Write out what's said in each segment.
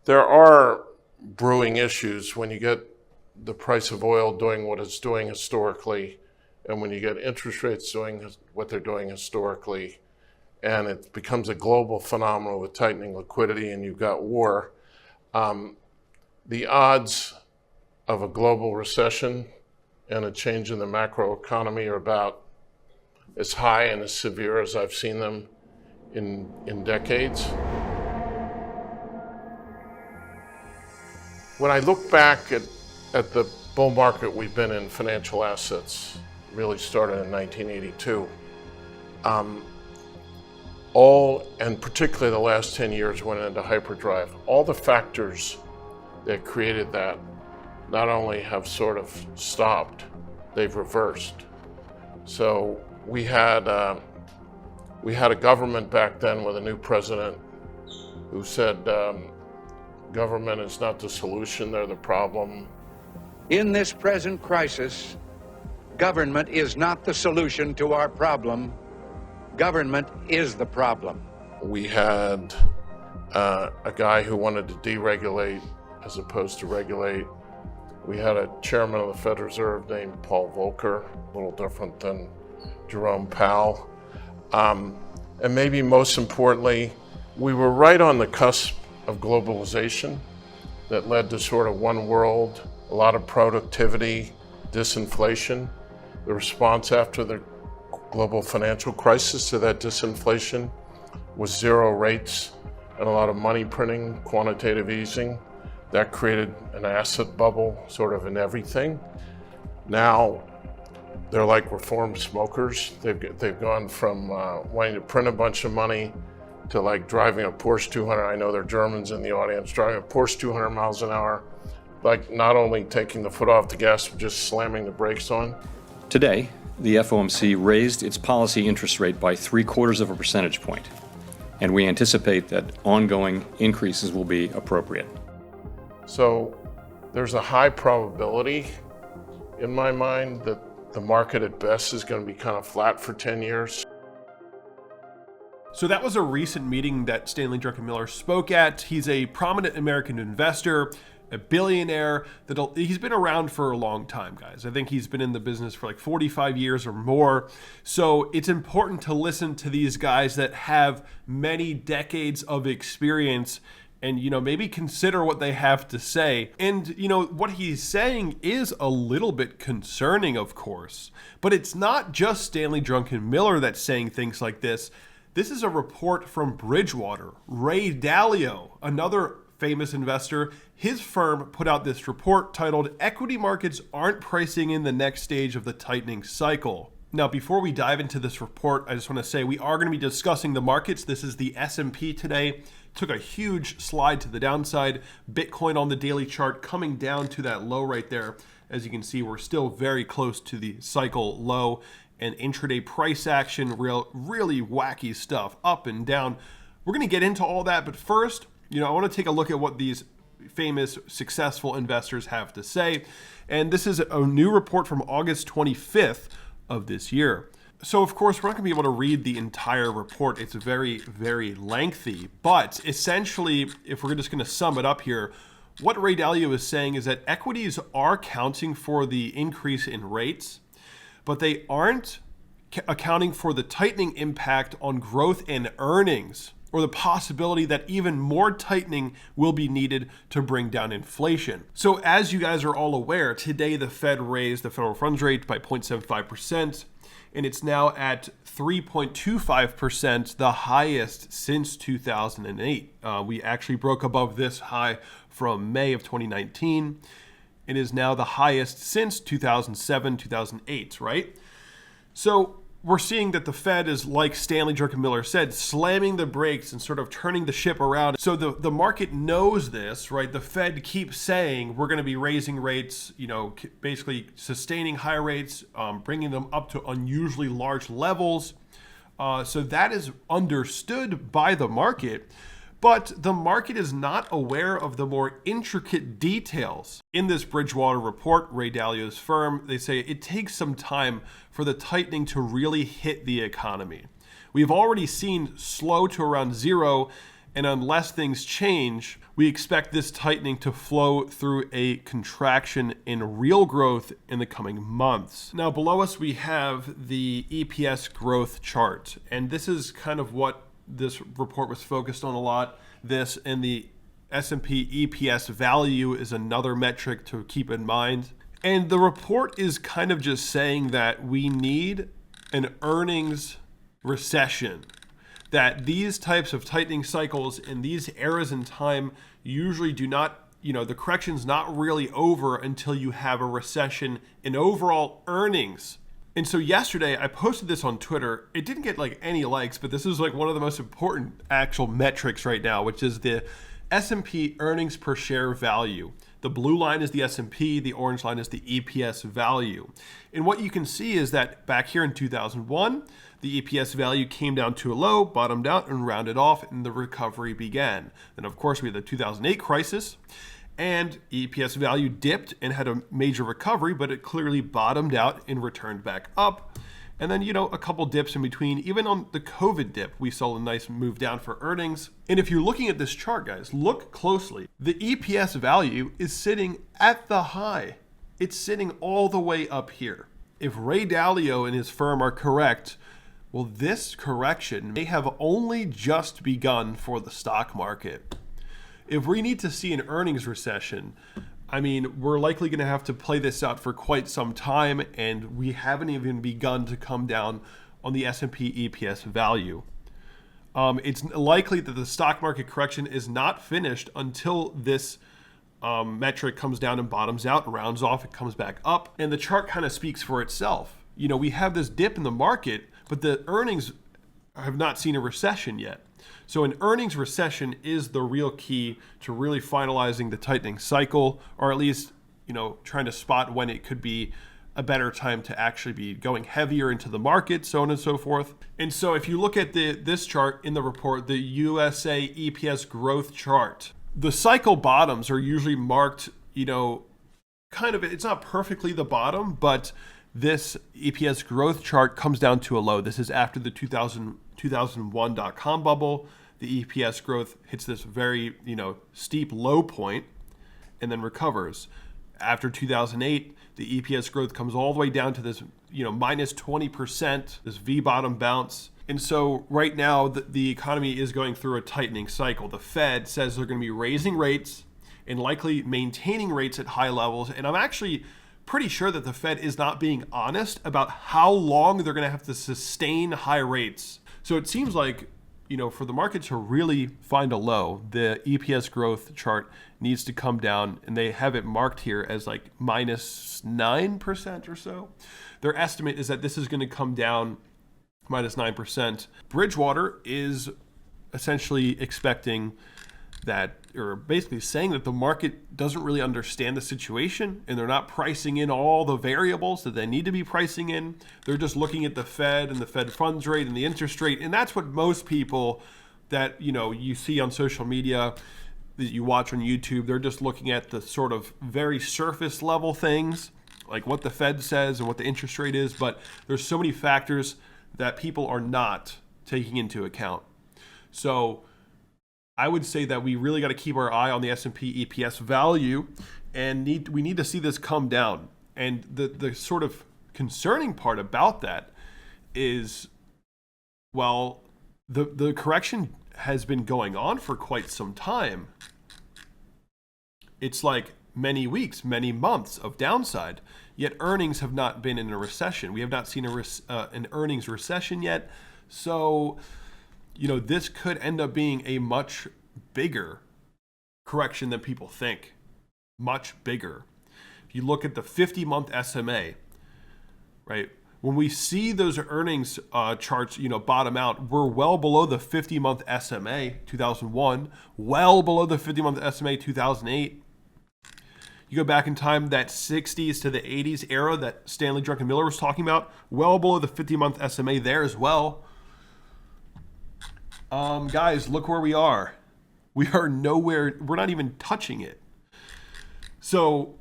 There are brewing issues when you get the price of oil doing what it's doing historically, and when you get interest rates doing what they're doing historically, and it becomes a global phenomenon with tightening liquidity, and you've got war. The odds of a global recession and a change in the macroeconomy are about as high and as severe as I've seen them in decades. When I look back at the bull market we've been in, financial assets really started in 1982. And particularly the last 10 years went into hyperdrive. All the factors that created that not only have sort of stopped, they've reversed. So we had a government back then with a new president who said, government is not the solution, they're the problem. In this present crisis, government is not the solution to our problem. Government is the problem. We had a guy who wanted to deregulate as opposed to regulate. We had a chairman of the Federal Reserve named Paul Volcker, a little different than Jerome Powell. And maybe most importantly, we were right on the cusp of globalization that led to sort of one world, a lot of productivity, disinflation. The response after the global financial crisis to that disinflation was zero rates and a lot of money printing, quantitative easing. That created an asset bubble sort of in everything. Now they're like reformed smokers. They've gone from wanting to print a bunch of money to like driving a Porsche 200. I know there are Germans in the audience, driving a Porsche 200 miles an hour, like not only taking the foot off the gas, but just slamming the brakes on. Today, the FOMC raised its policy interest rate by 0.75 percentage point, and we anticipate that ongoing increases will be appropriate. So there's a high probability in my mind that the market at best is going to be kind of flat for 10 years. So that was a recent meeting that Stanley Druckenmiller spoke at. He's a prominent American investor, a billionaire. He's been around for a long time, guys. I think he's been in the business for like 45 years or more. So it's important to listen to these guys that have many decades of experience and, maybe consider what they have to say. And, what he's saying is a little bit concerning, of course. But it's not just Stanley Druckenmiller that's saying things like this. This is a report from Bridgewater. Ray Dalio, another famous investor, his firm put out this report titled "Equity Markets Aren't Pricing in the Next Stage of the Tightening Cycle." Now, before we dive into this report, I just want to say we are going to be discussing the markets. This is the S&P today. Took a huge slide to the downside. Bitcoin on the daily chart coming down to that low right there. As you can see, we're still very close to the cycle low. And intraday price action, really wacky stuff, up and down. We're going to get into all that, but first, I want to take a look at what these famous, successful investors have to say. And this is a new report from August 25th of this year. So, of course, we're not going to be able to read the entire report. It's very, very lengthy. But essentially, if we're just going to sum it up here, what Ray Dalio is saying is that equities are accounting for the increase in rates, but they aren't accounting for the tightening impact on growth and earnings, or the possibility that even more tightening will be needed to bring down inflation. So as you guys are all aware, today the Fed raised the federal funds rate by 0.75%, and it's now at 3.25%, the highest since 2008. We actually broke above this high from May of 2019. It is now the highest since 2007, 2008, right? So we're seeing that the Fed is, like Stanley Druckenmiller said, slamming the brakes and sort of turning the ship around. So the market knows this, right? The Fed keeps saying we're going to be raising rates, basically sustaining high rates, bringing them up to unusually large levels. So that is understood by the market. But the market is not aware of the more intricate details. In this Bridgewater report, Ray Dalio's firm, they say it takes some time for the tightening to really hit the economy. We've already seen slow to around zero And unless things change, we expect this tightening to flow through a contraction in real growth in the coming months. Now, below us, we have the EPS growth chart. And this is kind of what this report was focused on a lot. This and the S&P EPS value is another metric to keep in mind. And the report is kind of just saying that we need an earnings recession, that these types of tightening cycles in these eras in time usually do not, the correction's not really over until you have a recession in overall earnings. And so yesterday I posted this on Twitter. It didn't get like any likes, but this is like one of the most important actual metrics right now, which is the S&P earnings per share value. The blue line is the S&P, the orange line is the EPS value. And what you can see is that back here in 2001, the EPS value came down to a low, bottomed out, and rounded off, and the recovery began. Then, of course, we had the 2008 crisis, and EPS value dipped and had a major recovery, but it clearly bottomed out and returned back up. And then, a couple dips in between. Even on the COVID dip, we saw a nice move down for earnings. And if you're looking at this chart, guys, look closely. The EPS value is sitting at the high. It's sitting all the way up here. If Ray Dalio and his firm are correct, well, this correction may have only just begun for the stock market. If we need to see an earnings recession, we're likely going to have to play this out for quite some time, and we haven't even begun to come down on the S&P EPS value. It's likely that the stock market correction is not finished until this metric comes down and bottoms out, rounds off, it comes back up, and the chart kind of speaks for itself. We have this dip in the market, but the earnings have not seen a recession yet. So an earnings recession is the real key to really finalizing the tightening cycle, or at least, trying to spot when it could be a better time to actually be going heavier into the market, so on and so forth. And so if you look at this chart in the report, the USA EPS growth chart, the cycle bottoms are usually marked, it's not perfectly the bottom, but this EPS growth chart comes down to a low. This is after the 2001 dot-com bubble. The EPS growth hits this very, steep low point and then recovers. After 2008, the EPS growth comes all the way down to this, minus 20%, this V-bottom bounce. And so right now, the economy is going through a tightening cycle. The Fed says they're going to be raising rates and likely maintaining rates at high levels. And I'm actually pretty sure that the Fed is not being honest about how long they're going to have to sustain high rates. So it seems like, for the market to really find a low, the EPS growth chart needs to come down, and they have it marked here as like minus 9% or so. Their estimate is that this is going to come down minus 9%. Bridgewater is essentially expecting that, or basically saying that the market doesn't really understand the situation and they're not pricing in all the variables that they need to be pricing in. They're just looking at the Fed and the Fed funds rate and the interest rate. And that's what most people that, you see on social media, that you watch on YouTube, they're just looking at the sort of very surface level things, like what the Fed says and what the interest rate is. But there's so many factors that people are not taking into account. So I would say that we really got to keep our eye on the S&P EPS value, and we need to see this come down. And the sort of concerning part about that is, well, the correction has been going on for quite some time. It's like many weeks, many months of downside, yet earnings have not been in a recession. We have not seen an earnings recession yet. So this could end up being a much bigger correction than people think. Much bigger. If you look at the 50-month SMA, right? When we see those earnings charts, bottom out, we're well below the 50-month SMA 2001, well below the 50-month SMA 2008. You go back in time, that 60s to the 80s era that Stanley Druckenmiller was talking about, well below the 50-month SMA there as well. Guys, look where we are. We are nowhere, we're not even touching it. So,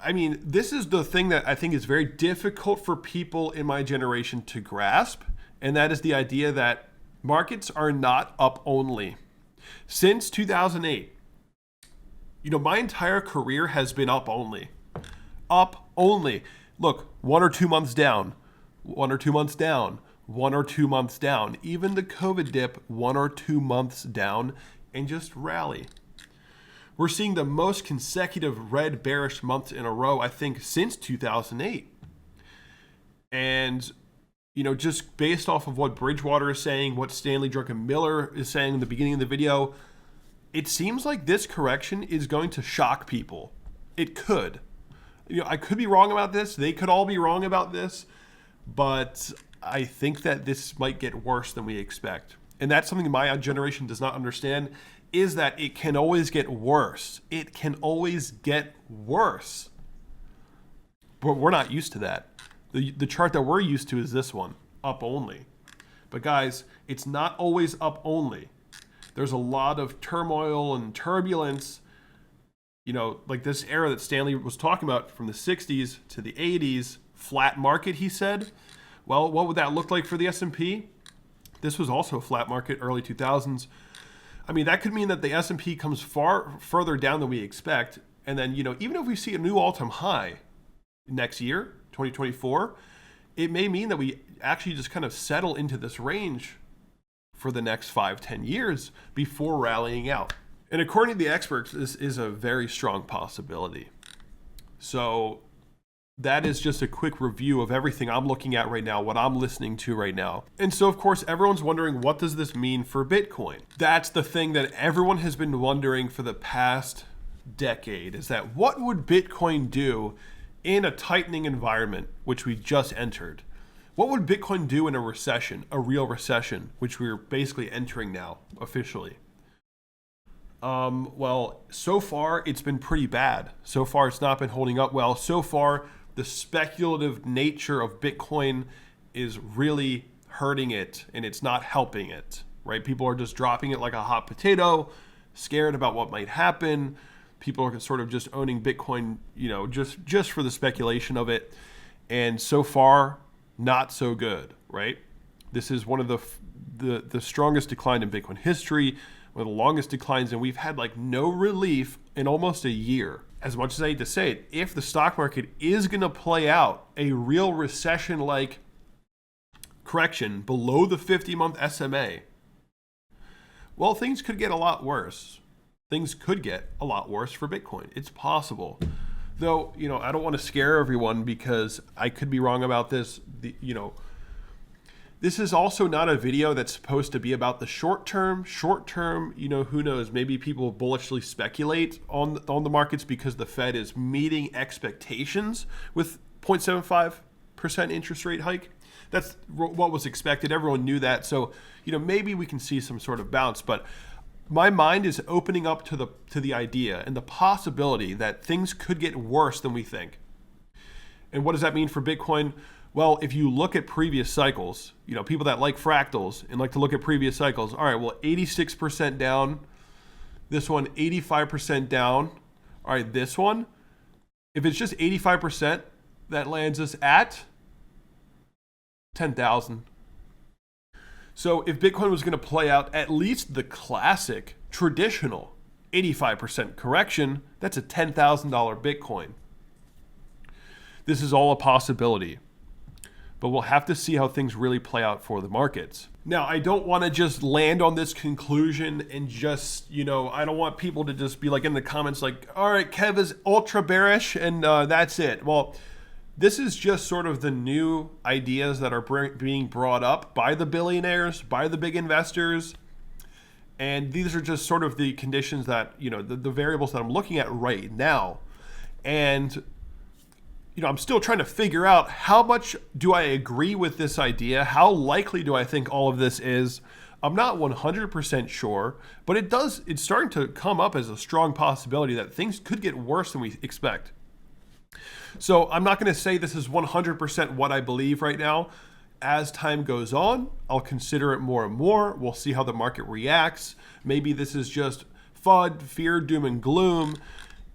this is the thing that I think is very difficult for people in my generation to grasp, and that is the idea that markets are not up only. Since 2008, my entire career has been up only. Up only. Look, 1 or 2 months down, 1 or 2 months down, 1 or 2 months down. Even the COVID dip, 1 or 2 months down, and just rally. We're seeing the most consecutive red bearish months in a row, I think, since 2008. And, just based off of what Bridgewater is saying, what Stanley Druckenmiller is saying in the beginning of the video, it seems like this correction is going to shock people. It could. I could be wrong about this. They could all be wrong about this. But I think that this might get worse than we expect. And that's something my generation does not understand, is that it can always get worse. It can always get worse. But we're not used to that. The chart that we're used to is this one, up only. But guys, it's not always up only. There's a lot of turmoil and turbulence, like this era that Stanley was talking about from the 60s to the 80s, flat market, he said. Well, what would that look like for the S&P? This was also a flat market, early 2000s. I mean, that could mean that the S&P comes far further down than we expect. And then, even if we see a new all-time high next year, 2024, it may mean that we actually just kind of settle into this range for the next 5-10 years before rallying out. And according to the experts, this is a very strong possibility. So that is just a quick review of everything I'm looking at right now, what I'm listening to right now. And so, of course, everyone's wondering, what does this mean for Bitcoin? That's the thing that everyone has been wondering for the past decade, is that what would Bitcoin do in a tightening environment, which we just entered? What would Bitcoin do in a recession, a real recession, which we're basically entering now officially? Well, so far it's been pretty bad. So far it's not been holding up well. So far the speculative nature of Bitcoin is really hurting it, and it's not helping it, right? People are just dropping it like a hot potato, scared about what might happen. People are sort of just owning Bitcoin, just for the speculation of it. And so far, not so good, right? This is one of the strongest decline in Bitcoin history, one of the longest declines, and we've had no relief in almost a year. As much as I hate to say it, if the stock market is going to play out a real recession-like correction below the 50-month SMA, well, things could get a lot worse. Things could get a lot worse for Bitcoin. It's possible. Though, I don't want to scare everyone because I could be wrong about this. This is also not a video that's supposed to be about the short term. Short term, who knows? Maybe people bullishly speculate on the markets because the Fed is meeting expectations with 0.75% interest rate hike. That's what was expected. Everyone knew that. So, maybe we can see some sort of bounce. But my mind is opening up to the idea and the possibility that things could get worse than we think. And what does that mean for Bitcoin? Well, if you look at previous cycles, people that like fractals and like to look at previous cycles, all right, well, 86% down, this one 85% down. All right, this one, if it's just 85%, that lands us at 10,000. So if Bitcoin was going to play out at least the classic, traditional 85% correction, that's a $10,000 Bitcoin. This is all a possibility, but we'll have to see how things really play out for the markets. Now, I don't want to just land on this conclusion and just, I don't want people to just be in the comments all right, Kev is ultra bearish and that's it. Well, this is just sort of the new ideas that are being brought up by the billionaires, by the big investors. And these are just sort of the conditions that, the variables that I'm looking at right now. And, I'm still trying to figure out how much do I agree with this idea? How likely do I think all of this is? I'm not 100% sure, but it's starting to come up as a strong possibility that things could get worse than we expect. So I'm not going to say this is 100% what I believe right now. As time goes on, I'll consider it more and more. We'll see how the market reacts. Maybe this is just FUD, fear, doom, and gloom,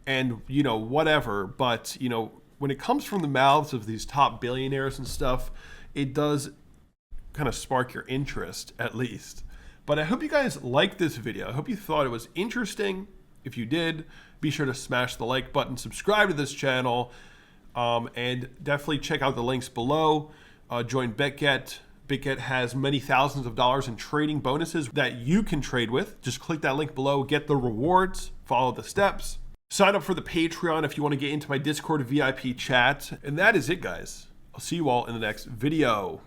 and, whatever. But, when it comes from the mouths of these top billionaires and stuff, it does kind of spark your interest, at least. But I hope you guys liked this video. I hope you thought it was interesting. If you did, be sure to smash the like button, subscribe to this channel, and definitely check out the links below. Join BetTOGH. BetTOGH has many thousands of dollars in trading bonuses that you can trade with. Just click that link below, get the rewards, follow the steps. Sign up for the Patreon if you want to get into my Discord VIP chat. And that is it, guys. I'll see you all in the next video.